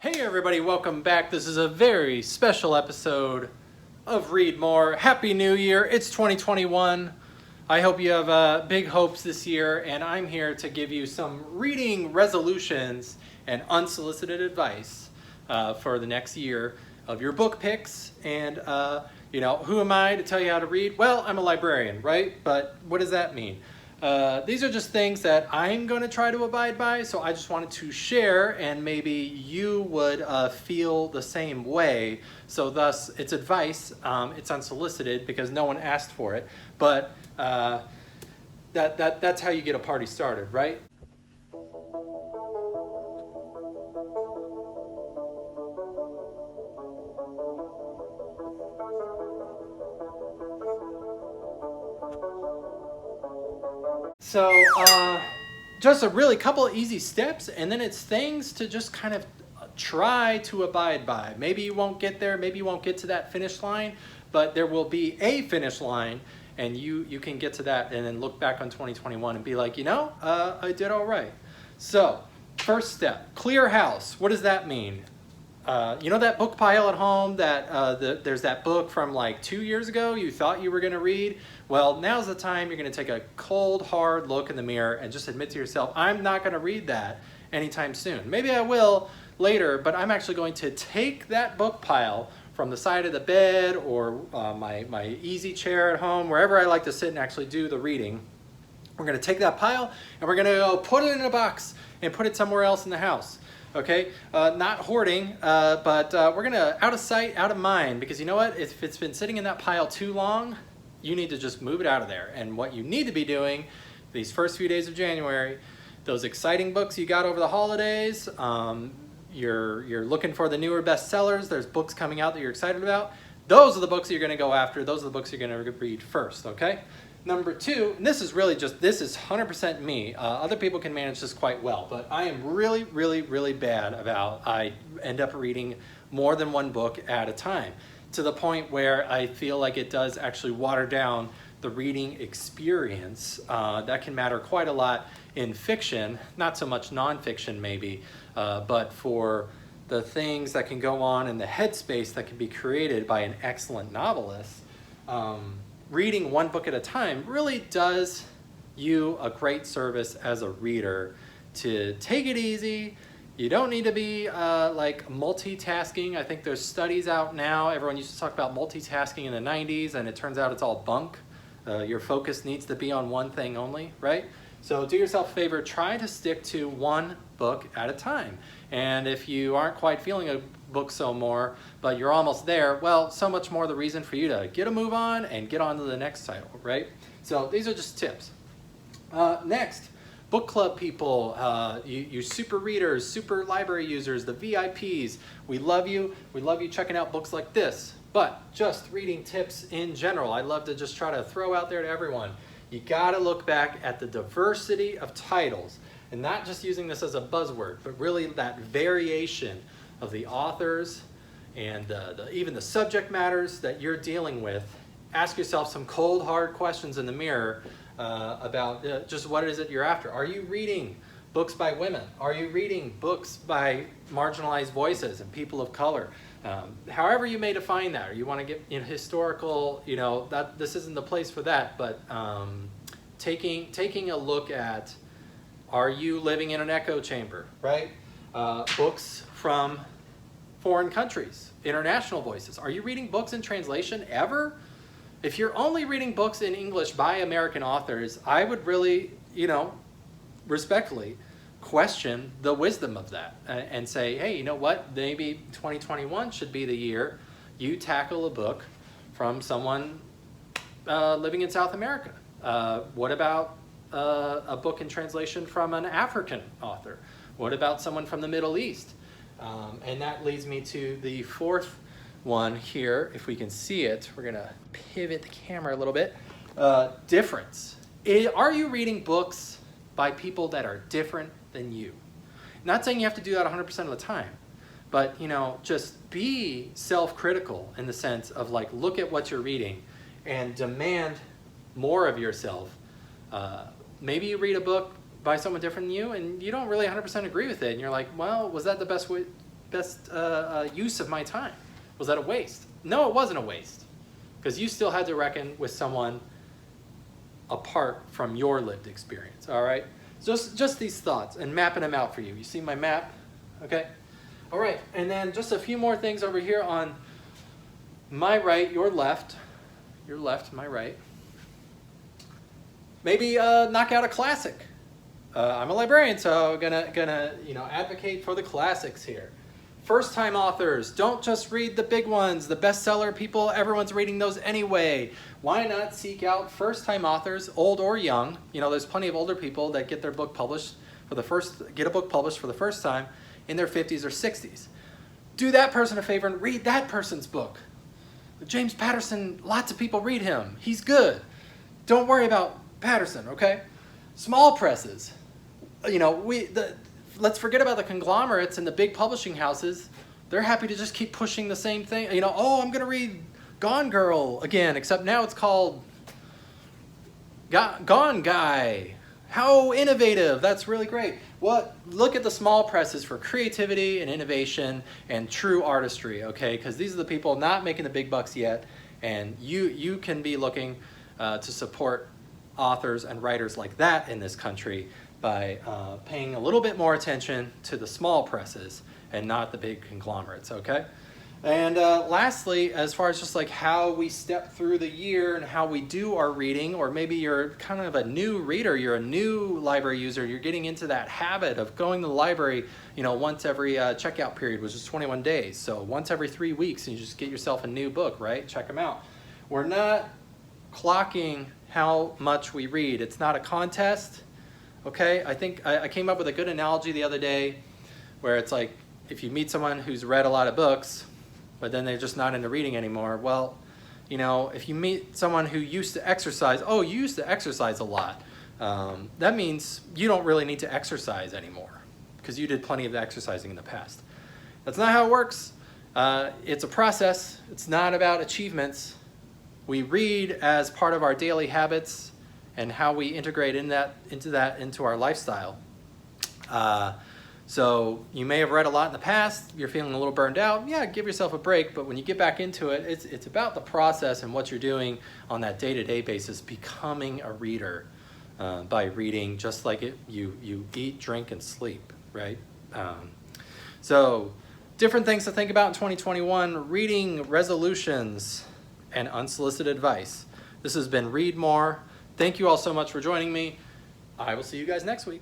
Hey everybody, welcome back. This is a very special episode of Read More. Happy New Year. It's 2021. I hope you have big hopes this year, and I'm here to give you some reading resolutions and unsolicited advice for the next year of your book picks. And who am I to tell you how to read? Well, I'm a librarian, right? But what does that mean? These are just things that I'm going to try to abide by, so I just wanted to share, and maybe you would feel the same way. So thus, it's advice. It's unsolicited because no one asked for it, but that's how you get a party started, right? So just a really couple of easy steps, and then it's things to just kind of try to abide by. Maybe you won't get there, maybe you won't get to that finish line, but there will be a finish line, and you can get to that and then look back on 2021 and be like, I did all right. So first step, clear house. What does that mean? That book pile at home that there's that book from like 2 years ago you thought you were going to read? Well, now's the time you're going to take a cold, hard look in the mirror and just admit to yourself, I'm not going to read that anytime soon. Maybe I will later, but I'm actually going to take that book pile from the side of the bed or my easy chair at home, wherever I like to sit and actually do the reading. We're going to take that pile and we're going to go put it in a box and put it somewhere else in the house. Okay, not hoarding, but we're gonna out of sight, out of mind, because you know what? If it's been sitting in that pile too long, you need to just move it out of there. And what you need to be doing these first few days of January, those exciting books you got over the holidays, you're looking for the newer bestsellers, there's books coming out that you're excited about, those are the books that you're gonna go after, those are the books you're gonna read first, okay? Number two, and this is 100% me. Other people can manage this quite well, but I am really, really, really bad about, I end up reading more than one book at a time, to the point where I feel like it does actually water down the reading experience. That can matter quite a lot in fiction, not so much nonfiction maybe, but for the things that can go on in the headspace that can be created by an excellent novelist. Reading one book at a time really does you a great service as a reader to take it easy. You don't need to be like multitasking. I think there's studies out now. Everyone used to talk about multitasking in the 90s, and it turns out it's all bunk. Your focus needs to be on one thing only, right? So do yourself a favor, try to stick to one book at a time. And if you aren't quite feeling a book so more, but you're almost there, well, so much more the reason for you to get a move on and get on to the next title, right? So these are just tips. Next, book club people, you super readers, super library users, the VIPs, we love you. We love you checking out books like this, but just reading tips in general, I love to just try to throw out there to everyone. You gotta look back at the diversity of titles, and not just using this as a buzzword, but really that variation of the authors and even the subject matters that you're dealing with. Ask yourself some cold, hard questions in the mirror about just what is it you're after. Are you reading books by women? Are you reading books by marginalized voices and people of color? However you may define that, or you want to get historical, that this isn't the place for that, but taking a look at, are you living in an echo chamber, right? Books from foreign countries, international voices. Are you reading books in translation ever? If you're only reading books in English by American authors, I would really, respectfully question the wisdom of that and say, hey, you know what? Maybe 2021 should be the year you tackle a book from someone living in South America. What about a book in translation from an African author? What about someone from the Middle East? And that leads me to the fourth one here. If we can see it, we're gonna pivot the camera a little bit. Difference. Are you reading books by people that are different than you? Not saying you have to do that 100% of the time, but just be self-critical in the sense of like, look at what you're reading and demand more of yourself. Maybe you read a book by someone different than you and you don't really 100% agree with it, and you're like, well, was that the use of my time? Was that a waste? No, it wasn't a waste, because you still had to reckon with someone apart from your lived experience. All right, just these thoughts and mapping them out for you. You see my map? Okay. All right, and then just a few more things over here on my right, your left, my right. Maybe knock out a classic. I'm a librarian, so I'm gonna advocate for the classics here. First-time authors, don't just read the big ones, the bestseller people. Everyone's reading those anyway. Why not seek out first-time authors, old or young? There's plenty of older people that get a book published for the first time in their 50s or 60s. Do that person a favor and read that person's book. James Patterson, lots of people read him. He's good. Don't worry about Patterson, okay? Small presses. Let's forget about the conglomerates and the big publishing houses. They're happy to just keep pushing the same thing. I'm going to read Gone Girl again, except now it's called Gone Guy. How innovative. That's really great. Look at the small presses for creativity and innovation and true artistry, okay? Because these are the people not making the big bucks yet, and you can be looking to support authors and writers like that in this country by paying a little bit more attention to the small presses and not the big conglomerates, okay? And lastly, as far as just like how we step through the year and how we do our reading, or maybe you're kind of a new reader, you're a new library user, you're getting into that habit of going to the library, once every checkout period, which is 21 days. So once every 3 weeks, and you just get yourself a new book, right? Check them out. We're not clocking how much we read. It's not a contest, okay? I think I came up with a good analogy the other day where it's like, if you meet someone who's read a lot of books, but then they're just not into reading anymore. Well, if you meet someone who used to exercise, you used to exercise a lot. That means you don't really need to exercise anymore because you did plenty of exercising in the past. That's not how it works. It's a process. It's not about achievements. We read as part of our daily habits and how we integrate into our lifestyle. So you may have read a lot in the past, you're feeling a little burned out, give yourself a break, but when you get back into it, it's about the process and what you're doing on that day-to-day basis, becoming a reader by reading just like you eat, drink, and sleep, right? So different things to think about in 2021, reading resolutions and unsolicited advice. This has been Read More. Thank you all so much for joining me. I will see you guys next week.